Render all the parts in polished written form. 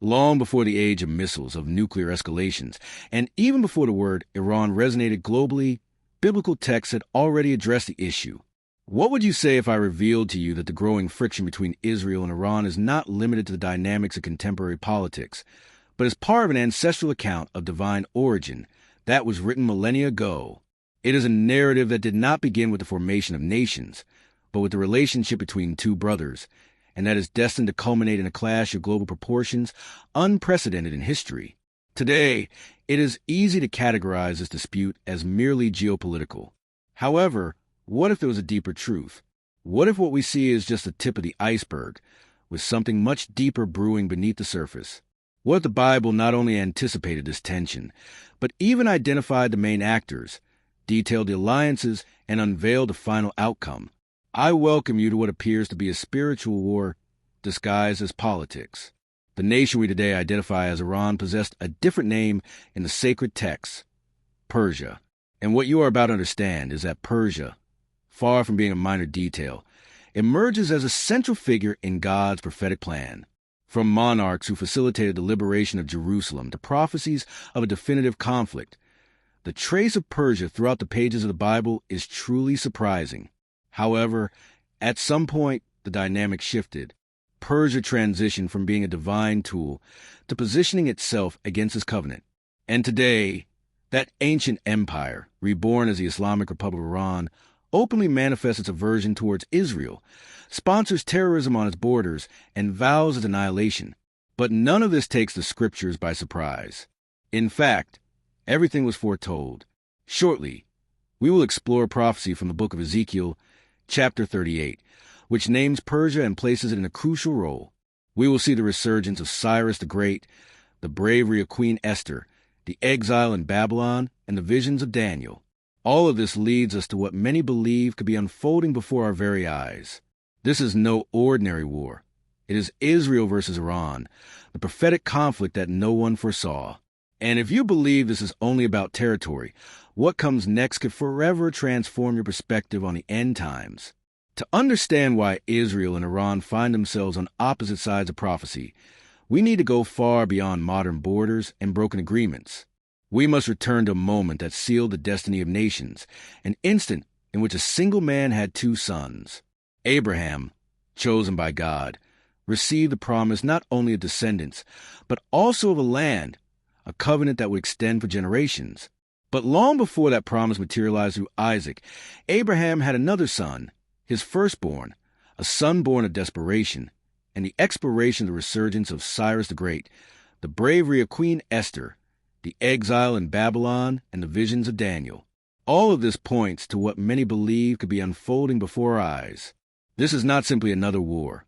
Long before the age of missiles, of nuclear escalations, and even before the word Iran resonated globally, biblical texts had already addressed the issue. What would you say if I revealed to you that the growing friction between Israel and Iran is not limited to the dynamics of contemporary politics, but is part of an ancestral account of divine origin that was written millennia ago? It is a narrative that did not begin with the formation of nations, but with the relationship between two brothers, and that is destined to culminate in a clash of global proportions unprecedented in history. Today, it is easy to categorize this dispute as merely geopolitical. However, what if there was a deeper truth? What if what we see is just the tip of the iceberg, with something much deeper brewing beneath the surface? What if the Bible not only anticipated this tension, but even identified the main actors, detailed the alliances, and unveiled the final outcome? I welcome you to what appears to be a spiritual war disguised as politics. The nation we today identify as Iran possessed a different name in the sacred texts, Persia. And what you are about to understand is that Persia, far from being a minor detail, emerges as a central figure in God's prophetic plan. From monarchs who facilitated the liberation of Jerusalem to prophecies of a definitive conflict, the trace of Persia throughout the pages of the Bible is truly surprising. However, at some point, the dynamic shifted. Persia transitioned from being a divine tool to positioning itself against his covenant. And today, that ancient empire, reborn as the Islamic Republic of Iran, openly manifests its aversion towards Israel, sponsors terrorism on its borders, and vows its annihilation. But none of this takes the scriptures by surprise. In fact, everything was foretold. Shortly, we will explore prophecy from the book of Ezekiel, chapter 38, which names Persia and places it in a crucial role. We will see the resurgence of Cyrus the Great, the bravery of Queen Esther, the exile in Babylon, and the visions of Daniel. All of this leads us to what many believe could be unfolding before our very eyes. This is no ordinary war. It is Israel versus Iran, the prophetic conflict that no one foresaw. And if you believe this is only about territory, what comes next could forever transform your perspective on the end times. To understand why Israel and Iran find themselves on opposite sides of prophecy, we need to go far beyond modern borders and broken agreements. We must return to a moment that sealed the destiny of nations, an instant in which a single man had two sons. Abraham, chosen by God, received the promise not only of descendants, but also of a land, a covenant that would extend for generations. But long before that promise materialized through Isaac, Abraham had another son, his firstborn, a son born of desperation, and the exploration of the resurgence of Cyrus the Great, the bravery of Queen Esther, the exile in Babylon, and the visions of Daniel. All of this points to what many believe could be unfolding before our eyes. This is not simply another war.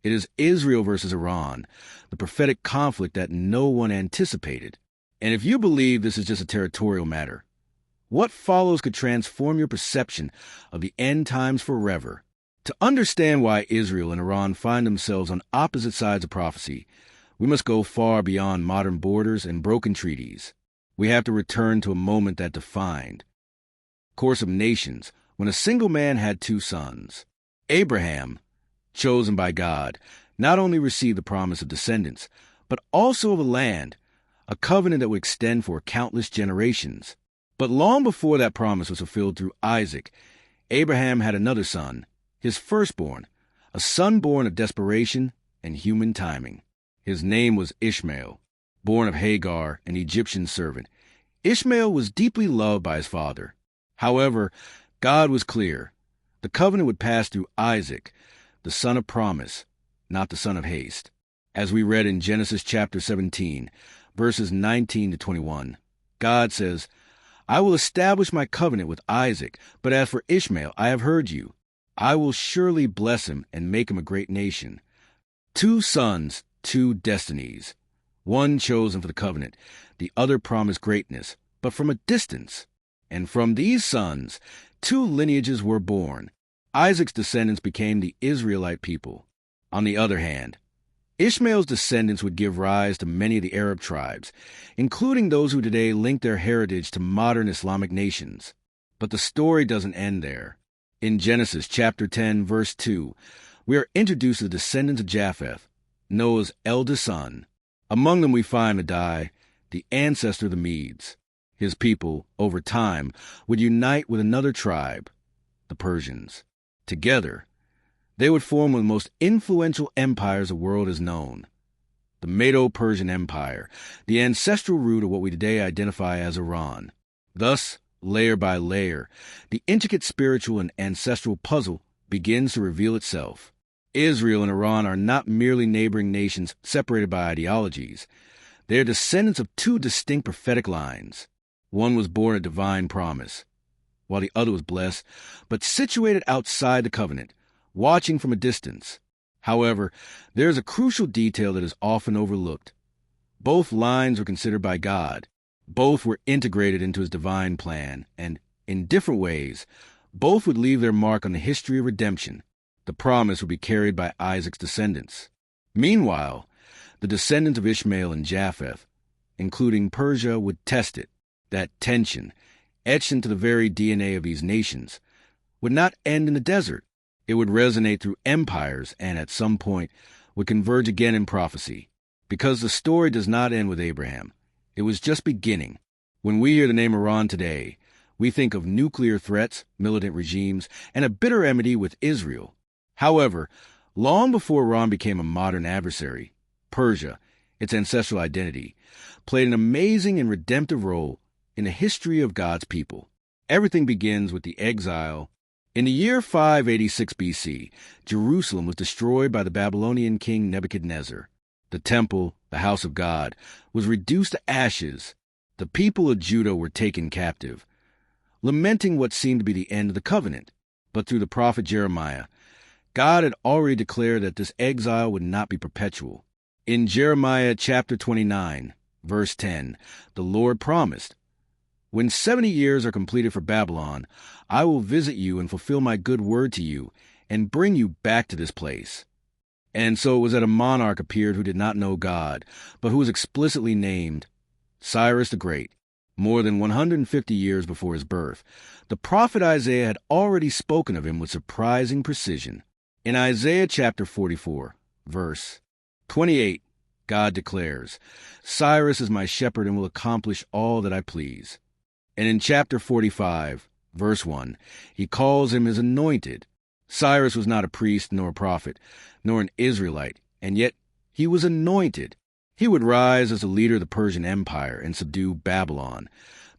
It is Israel versus Iran, the prophetic conflict that no one anticipated. And if you believe this is just a territorial matter, what follows could transform your perception of the end times forever. To understand why Israel and Iran find themselves on opposite sides of prophecy, we must go far beyond modern borders and broken treaties. We have to return to a moment that defined the course of nations when a single man had two sons. Abraham, chosen by God, not only received the promise of descendants, but also of a land, a covenant that would extend for countless generations. But long before that promise was fulfilled through Isaac, Abraham had another son, his firstborn, a son born of desperation and human timing. His name was Ishmael, born of Hagar, an Egyptian servant. Ishmael was deeply loved by his father. However, God was clear. The covenant would pass through Isaac, the son of promise, not the son of haste. As we read in Genesis chapter 17, verses 19 to 21, God says, "I will establish my covenant with Isaac, but as for Ishmael, I have heard you. I will surely bless him and make him a great nation." Two sons, two destinies. One chosen for the covenant, the other promised greatness, but from a distance. And from these sons, two lineages were born. Isaac's descendants became the Israelite people. On the other hand, Ishmael's descendants would give rise to many of the Arab tribes, including those who today link their heritage to modern Islamic nations. But the story doesn't end there. In Genesis chapter 10, verse 2, we are introduced to the descendants of Japheth, Noah's eldest son. Among them we find Madai, the ancestor of the Medes. His people, over time, would unite with another tribe, the Persians. Together, they would form one of the most influential empires the world has known. The Medo-Persian Empire, the ancestral root of what we today identify as Iran. Thus, layer by layer, the intricate spiritual and ancestral puzzle begins to reveal itself. Israel and Iran are not merely neighboring nations separated by ideologies. They are descendants of two distinct prophetic lines. One was born a divine promise, while the other was blessed, but situated outside the covenant, watching from a distance. However, there is a crucial detail that is often overlooked. Both lines were considered by God. Both were integrated into his divine plan, and, in different ways, both would leave their mark on the history of redemption. The promise would be carried by Isaac's descendants. Meanwhile, the descendants of Ishmael and Japheth, including Persia, would test it. That tension, etched into the very DNA of these nations, would not end in the desert. It would resonate through empires and, at some point, would converge again in prophecy. Because the story does not end with Abraham. It was just beginning. When we hear the name Iran today, we think of nuclear threats, militant regimes, and a bitter enmity with Israel. However, long before Iran became a modern adversary, Persia, its ancestral identity, played an amazing and redemptive role in the history of God's people. Everything begins with the exile. In the year 586 BC, Jerusalem was destroyed by the Babylonian king Nebuchadnezzar. The temple, the house of God, was reduced to ashes. The people of Judah were taken captive, lamenting what seemed to be the end of the covenant. But through the prophet Jeremiah, God had already declared that this exile would not be perpetual. In Jeremiah chapter 29, verse 10, the Lord promised, "When 70 years are completed for Babylon, I will visit you and fulfill my good word to you, and bring you back to this place." And so it was that a monarch appeared who did not know God, but who was explicitly named Cyrus the Great. More than 150 years before his birth, the prophet Isaiah had already spoken of him with surprising precision. In Isaiah chapter 44, verse 28, God declares, "Cyrus is my shepherd and will accomplish all that I please." And in chapter 45, verse 1, he calls him his anointed. Cyrus was not a priest nor a prophet, nor an Israelite, and yet he was anointed. He would rise as a leader of the Persian Empire and subdue Babylon,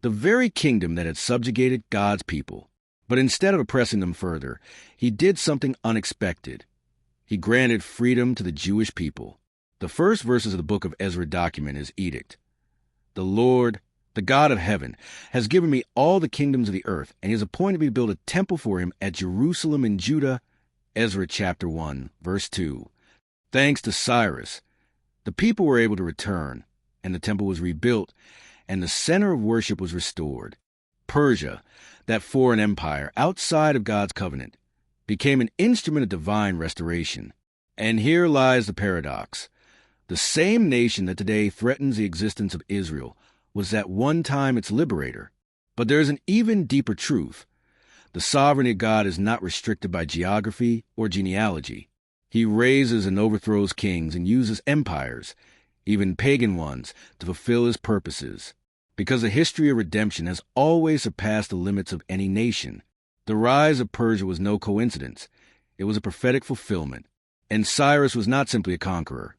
the very kingdom that had subjugated God's people. But instead of oppressing them further, he did something unexpected. He granted freedom to the Jewish people. The first verses of the book of Ezra document his edict. "The Lord, the God of heaven, has given me all the kingdoms of the earth, and he has appointed me to build a temple for him at Jerusalem in Judah." Ezra chapter 1, verse 2. Thanks to Cyrus, the people were able to return, and the temple was rebuilt, and the center of worship was restored. Persia, that foreign empire outside of God's covenant, became an instrument of divine restoration. And here lies the paradox. The same nation that today threatens the existence of Israel was at one time its liberator. But there is an even deeper truth. The sovereignty of God is not restricted by geography or genealogy. He raises and overthrows kings and uses empires, even pagan ones, to fulfill his purposes. Because the history of redemption has always surpassed the limits of any nation. The rise of Persia was no coincidence. It was a prophetic fulfillment. And Cyrus was not simply a conqueror.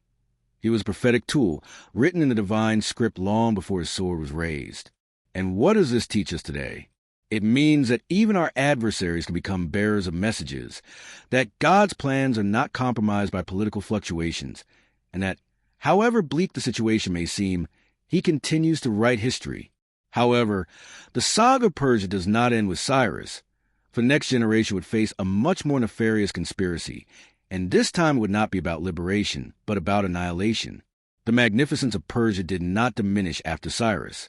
He was a prophetic tool, written in the divine script long before his sword was raised. And what does this teach us today? It means that even our adversaries can become bearers of messages, that God's plans are not compromised by political fluctuations, and that, however bleak the situation may seem, he continues to write history. However, the saga of Persia does not end with Cyrus, for the next generation would face a much more nefarious conspiracy, and this time it would not be about liberation, but about annihilation. The magnificence of Persia did not diminish after Cyrus.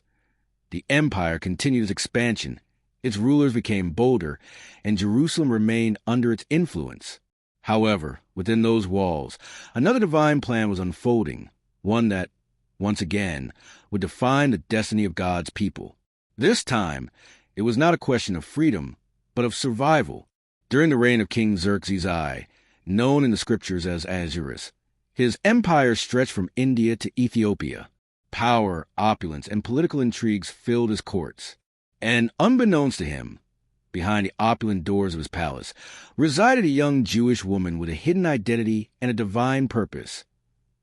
The empire continued its expansion, its rulers became bolder, and Jerusalem remained under its influence. However, within those walls, another divine plan was unfolding, one that, once again, would define the destiny of God's people. This time, it was not a question of freedom, but of survival. During the reign of King Xerxes I, known in the scriptures as Ahasuerus, His empire stretched from India to Ethiopia. Power, opulence, and political intrigues filled his courts. And unbeknownst to him, behind the opulent doors of his palace, resided a young Jewish woman with a hidden identity and a divine purpose.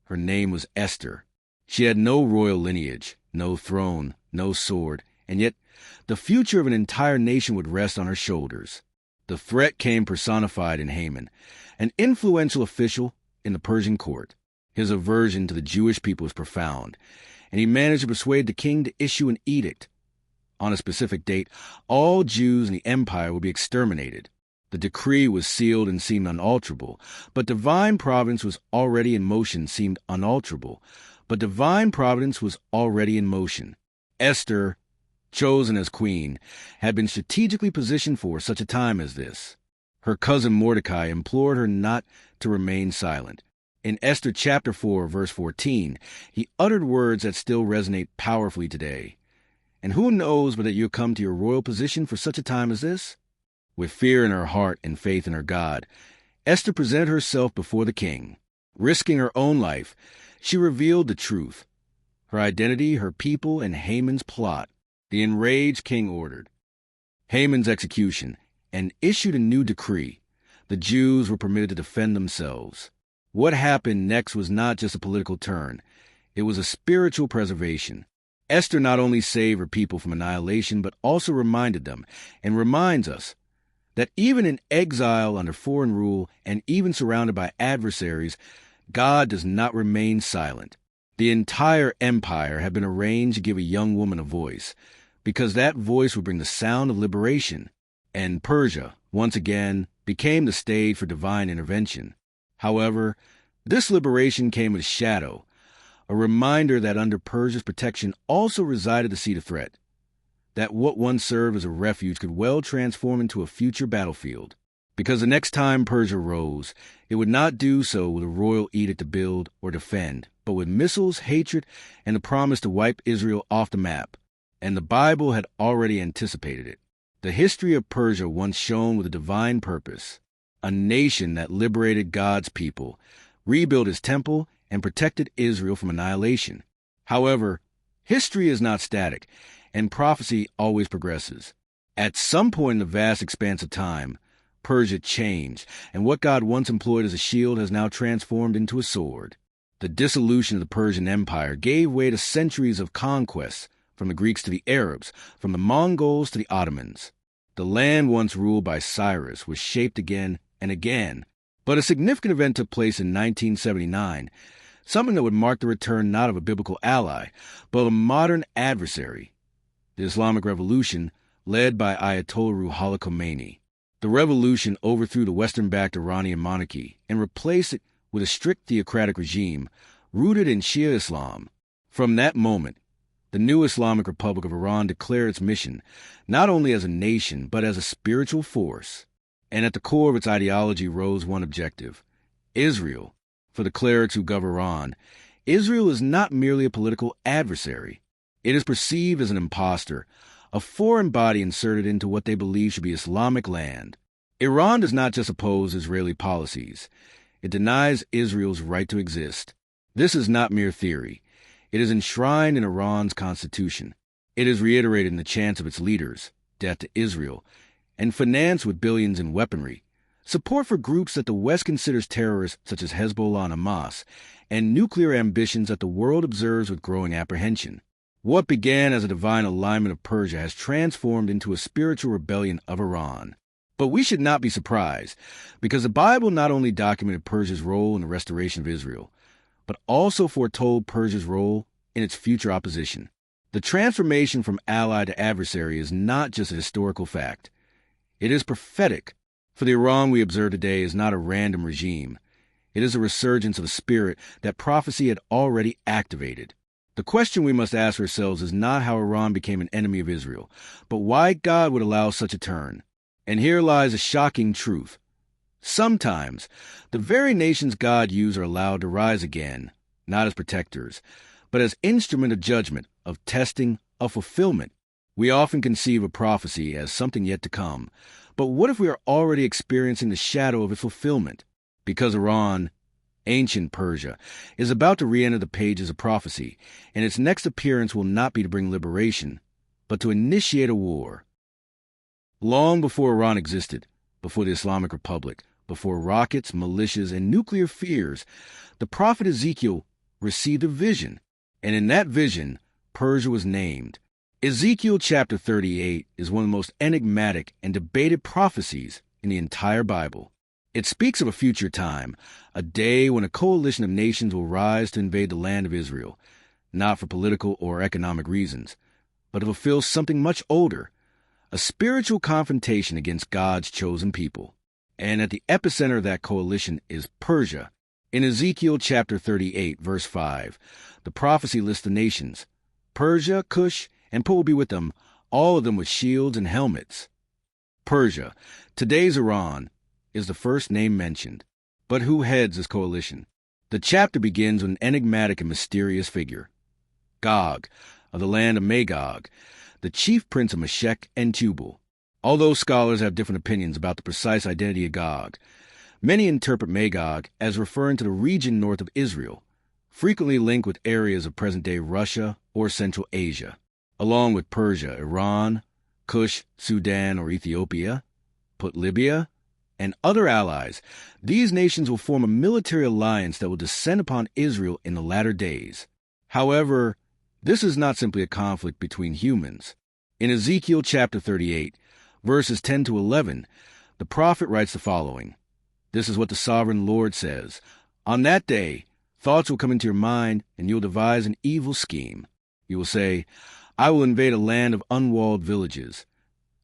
Her name was Esther. She had no royal lineage, no throne, no sword, and yet the future of an entire nation would rest on her shoulders. The threat came personified in Haman, an influential official in the Persian court. His aversion to the Jewish people was profound, and he managed to persuade the king to issue an edict. On a specific date, all Jews in the empire would be exterminated. The decree was sealed and seemed unalterable, but divine providence was already in motion. Esther, chosen as queen, had been strategically positioned for such a time as this. Her cousin Mordecai implored her not to remain silent. In Esther chapter 4, verse 14, he uttered words that still resonate powerfully today. And who knows but that you'll come to your royal position for such a time as this? With fear in her heart and faith in her God, Esther presented herself before the king. Risking her own life, she revealed the truth, her identity, her people, and Haman's plot. The enraged king ordered Haman's execution and issued a new decree. The Jews were permitted to defend themselves. What happened next was not just a political turn. It was a spiritual preservation. Esther not only saved her people from annihilation, but also reminded them, and reminds us, that even in exile under foreign rule and even surrounded by adversaries, God does not remain silent. The entire empire had been arranged to give a young woman a voice, because that voice would bring the sound of liberation. And Persia, once again, became the stage for divine intervention. However, this liberation came with a shadow, a reminder that under Persia's protection also resided the seed of threat, that what once served as a refuge could well transform into a future battlefield. Because the next time Persia rose, it would not do so with a royal edict to build or defend, but with missiles, hatred, and the promise to wipe Israel off the map. And the Bible had already anticipated it. The history of Persia once shone with a divine purpose, a nation that liberated God's people, rebuilt his temple, and protected Israel from annihilation. However, history is not static, and prophecy always progresses. At some point in the vast expanse of time, Persia changed, and what God once employed as a shield has now transformed into a sword. The dissolution of the Persian Empire gave way to centuries of conquests, from the Greeks to the Arabs, from the Mongols to the Ottomans. The land once ruled by Cyrus was shaped again and again. But a significant event took place in 1979, something that would mark the return not of a biblical ally, but of a modern adversary. The Islamic Revolution, led by Ayatollah Ruhollah Khomeini. The revolution overthrew the Western-backed Iranian monarchy and replaced it with a strict theocratic regime rooted in Shia Islam. From that moment, the new Islamic Republic of Iran declared its mission not only as a nation but as a spiritual force. And at the core of its ideology rose one objective: Israel. For the clerics who govern Iran, Israel is not merely a political adversary. It is perceived as an imposter, a foreign body inserted into what they believe should be Islamic land. Iran does not just oppose Israeli policies. It denies Israel's right to exist. This is not mere theory. It is enshrined in Iran's constitution. It is reiterated in the chants of its leaders, death to Israel, and financed with billions in weaponry, support for groups that the West considers terrorists such as Hezbollah and Hamas, and nuclear ambitions that the world observes with growing apprehension. What began as a divine alignment of Persia has transformed into a spiritual rebellion of Iran. But we should not be surprised, because the Bible not only documented Persia's role in the restoration of Israel, but also foretold Persia's role in its future opposition. The transformation from ally to adversary is not just a historical fact. It is prophetic. For the Iran we observe today is not a random regime. It is a resurgence of a spirit that prophecy had already activated. The question we must ask ourselves is not how Iran became an enemy of Israel, but why God would allow such a turn. And here lies a shocking truth. Sometimes, the very nations God used are allowed to rise again, not as protectors, but as instrument of judgment, of testing, of fulfillment. We often conceive of prophecy as something yet to come, but what if we are already experiencing the shadow of its fulfillment? Because Iran Ancient Persia, is about to re-enter the pages of prophecy, and its next appearance will not be to bring liberation, but to initiate a war. Long before Iran existed, before the Islamic Republic, before rockets, militias, and nuclear fears, the prophet Ezekiel received a vision, and in that vision, Persia was named. Ezekiel chapter 38 is one of the most enigmatic and debated prophecies in the entire Bible. It speaks of a future time, a day when a coalition of nations will rise to invade the land of Israel, not for political or economic reasons, but to fulfill something much older, a spiritual confrontation against God's chosen people. And at the epicenter of that coalition is Persia. In Ezekiel chapter 38, verse 5, the prophecy lists the nations, Persia, Cush, and Put will be with them, all of them with shields and helmets. Persia, today's Iran, is the first name mentioned. But who heads this coalition? The chapter begins with an enigmatic and mysterious figure. Gog, of the land of Magog, the chief prince of Meshech and Tubal. Although scholars have different opinions about the precise identity of Gog, many interpret Magog as referring to the region north of Israel, frequently linked with areas of present-day Russia or Central Asia, along with Persia, Iran, Cush, Sudan or Ethiopia, Put Libya, and other allies. These nations will form a military alliance that will descend upon Israel in the latter days. However, this is not simply a conflict between humans. In Ezekiel chapter 38, verses 10 to 11, the prophet writes the following. This is what the sovereign Lord says. On that day, thoughts will come into your mind, and you'll devise an evil scheme. You will say, I will invade a land of unwalled villages.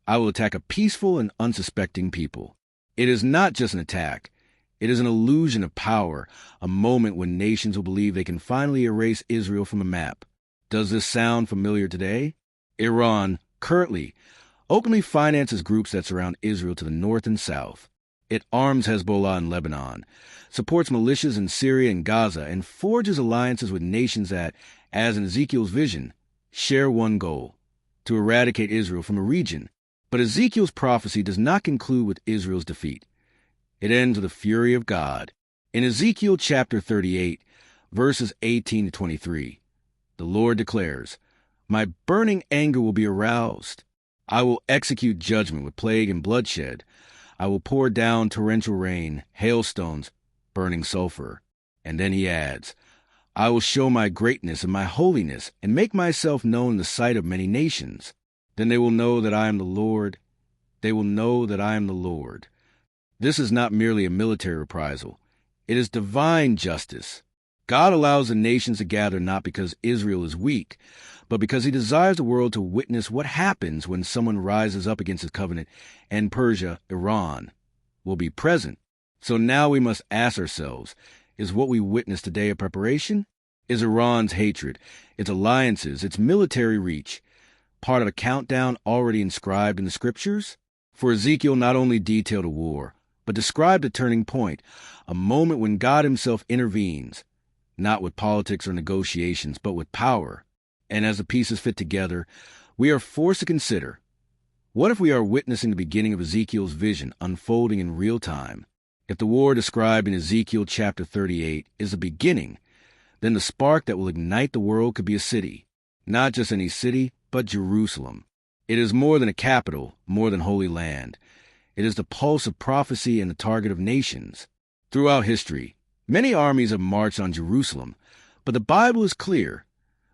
I will attack a peaceful and unsuspecting people. It is not just an attack. It is an illusion of power, a moment when nations will believe they can finally erase Israel from a map. Does this sound familiar today? Iran, currently, openly finances groups that surround Israel to the north and south. It arms Hezbollah in Lebanon, supports militias in Syria and Gaza, and forges alliances with nations that, as in Ezekiel's vision, share one goal, to eradicate Israel from a region. But Ezekiel's prophecy does not conclude with Israel's defeat. It ends with the fury of God. In Ezekiel chapter 38, verses 18 to 23, the Lord declares, My burning anger will be aroused. I will execute judgment with plague and bloodshed. I will pour down torrential rain, hailstones, burning sulfur. And then he adds, I will show my greatness and my holiness and make myself known in the sight of many nations. Then they will know that I am the Lord. They will know that I am the Lord. This is not merely a military reprisal. It is divine justice. God allows the nations to gather not because Israel is weak, but because he desires the world to witness what happens when someone rises up against his covenant, and Persia, Iran, will be present. So now we must ask ourselves, is what we witness today a preparation? Is Iran's hatred, its alliances, its military reach, part of a countdown already inscribed in the scriptures? For Ezekiel not only detailed a war, but described a turning point, a moment when God himself intervenes, not with politics or negotiations, but with power. And as the pieces fit together, we are forced to consider, what if we are witnessing the beginning of Ezekiel's vision unfolding in real time? If the war described in Ezekiel chapter 38 is the beginning, then the spark that will ignite the world could be a city. Not just any city, but Jerusalem. It is more than a capital, more than Holy Land. It is the pulse of prophecy and the target of nations. Throughout history, many armies have marched on Jerusalem, but the Bible is clear.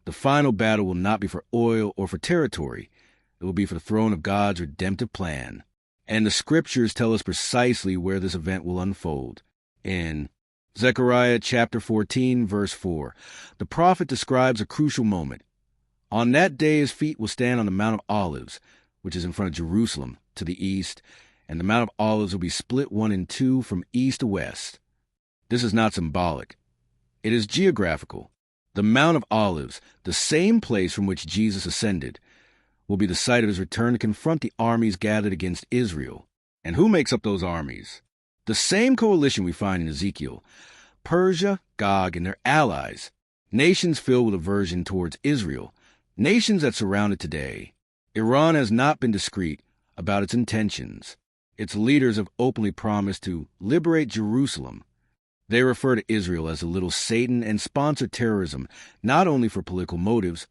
The final battle will not be for oil or for territory. It will be for the throne of God's redemptive plan. And the scriptures tell us precisely where this event will unfold. In Zechariah chapter 14, verse 4, the prophet describes a crucial moment. On that day his feet will stand on the Mount of Olives, which is in front of Jerusalem, to the east, and the Mount of Olives will be split one in two from east to west. This is not symbolic. It is geographical. The Mount of Olives, the same place from which Jesus ascended, will be the site of his return to confront the armies gathered against Israel. And who makes up those armies? The same coalition we find in Ezekiel, Persia, Gog, and their allies, nations filled with aversion towards Israel, nations that surround it today. Iran has not been discreet about its intentions. Its leaders have openly promised to liberate Jerusalem. They refer to Israel as a little Satan and sponsor terrorism, not only for political motives,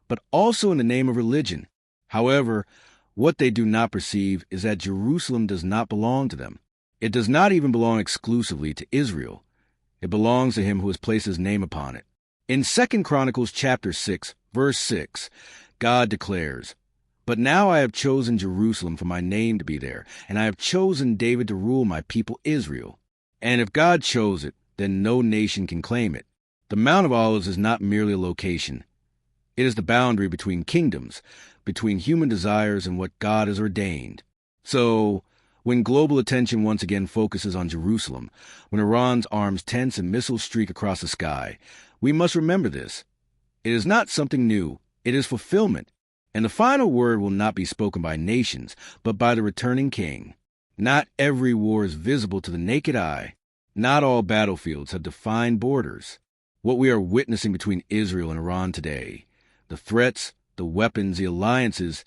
but also in the name of religion. However, what they do not perceive is that Jerusalem does not belong to them. It does not even belong exclusively to Israel. It belongs to him who has placed his name upon it. In 2 Chronicles chapter 6, verse 6, God declares, "But now I have chosen Jerusalem for my name to be there, and I have chosen David to rule my people Israel." And if God chose it, then no nation can claim it. The Mount of Olives is not merely a location. It is the boundary between kingdoms, between human desires and what God has ordained. So, when global attention once again focuses on Jerusalem, when Iran's arms tense and missiles streak across the sky, we must remember this. It is not something new. It is fulfillment. And the final word will not be spoken by nations, but by the returning king. Not every war is visible to the naked eye. Not all battlefields have defined borders. What we are witnessing between Israel and Iran today, the threats, the weapons, the alliances,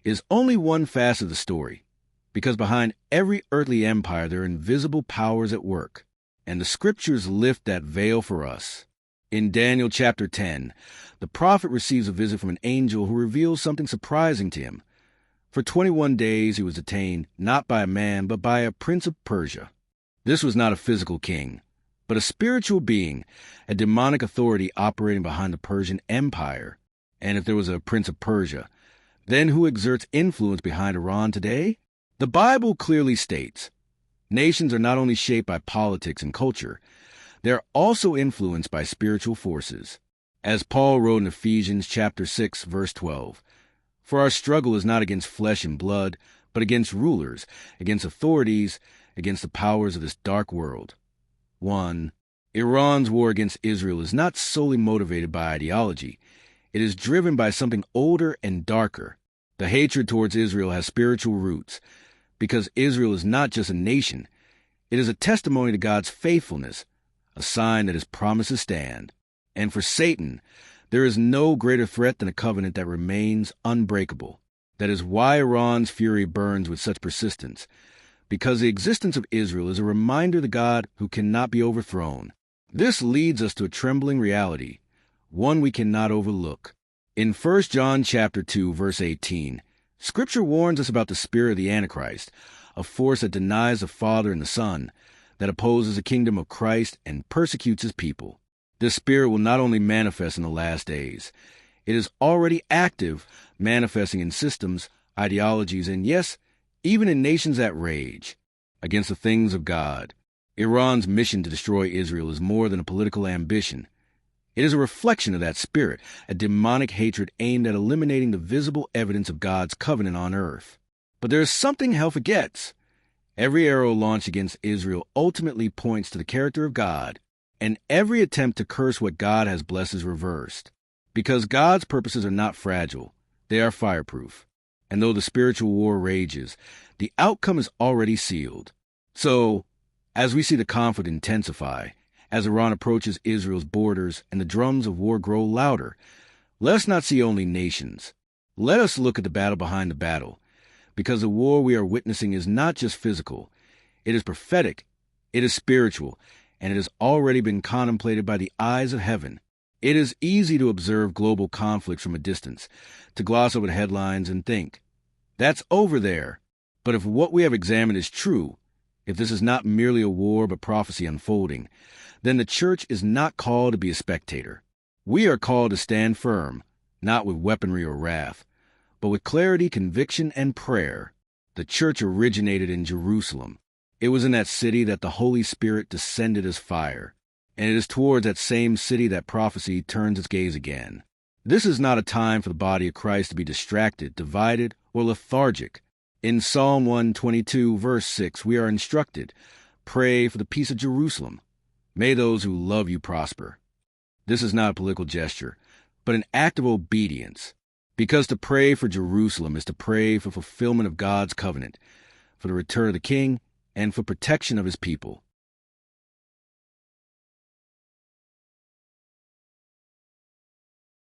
is only one facet of the story. Because behind every earthly empire there are invisible powers at work. And the scriptures lift that veil for us. In Daniel chapter 10, the prophet receives a visit from an angel who reveals something surprising to him. For 21 days he was detained, not by a man, but by a prince of Persia. This was not a physical king, but a spiritual being, a demonic authority operating behind the Persian Empire. And if there was a prince of Persia, then who exerts influence behind Iran today? The Bible clearly states, nations are not only shaped by politics and culture, they are also influenced by spiritual forces. As Paul wrote in Ephesians chapter 6, verse 12, "For our struggle is not against flesh and blood, but against rulers, against authorities, against the powers of this dark world." 1. Iran's war against Israel is not solely motivated by ideology. It is driven by something older and darker. The hatred towards Israel has spiritual roots, because Israel is not just a nation. It is a testimony to God's faithfulness, a sign that his promises stand. And for Satan, there is no greater threat than a covenant that remains unbreakable. That is why Iran's fury burns with such persistence, because the existence of Israel is a reminder to God who cannot be overthrown. This leads us to a trembling reality, one we cannot overlook. In 1 John chapter 2, verse 18, Scripture warns us about the spirit of the Antichrist, a force that denies the Father and the Son, that opposes the kingdom of Christ and persecutes his people. This spirit will not only manifest in the last days, it is already active, manifesting in systems, ideologies, and yes, even in nations that rage against the things of God. Iran's mission to destroy Israel is more than a political ambition. It is a reflection of that spirit, a demonic hatred aimed at eliminating the visible evidence of God's covenant on earth. But there is something hell forgets. Every arrow launched against Israel ultimately points to the character of God, and every attempt to curse what God has blessed is reversed. Because God's purposes are not fragile, they are fireproof. And though the spiritual war rages, the outcome is already sealed. So, as we see the conflict intensify, as Iran approaches Israel's borders and the drums of war grow louder, let us not see only nations. Let us look at the battle behind the battle, because the war we are witnessing is not just physical. It is prophetic, it is spiritual, and it has already been contemplated by the eyes of heaven. It is easy to observe global conflicts from a distance, to gloss over the headlines and think, that's over there. But if what we have examined is true, if this is not merely a war but prophecy unfolding, then the church is not called to be a spectator. We are called to stand firm, not with weaponry or wrath, but with clarity, conviction, and prayer. The church originated in Jerusalem. It was in that city that the Holy Spirit descended as fire, and it is towards that same city that prophecy turns its gaze again. This is not a time for the body of Christ to be distracted, divided, or lethargic. In Psalm 122, verse 6, we are instructed, "Pray for the peace of Jerusalem. May those who love you prosper." This is not a political gesture, but an act of obedience. Because to pray for Jerusalem is to pray for fulfillment of God's covenant, for the return of the King, and for protection of his people.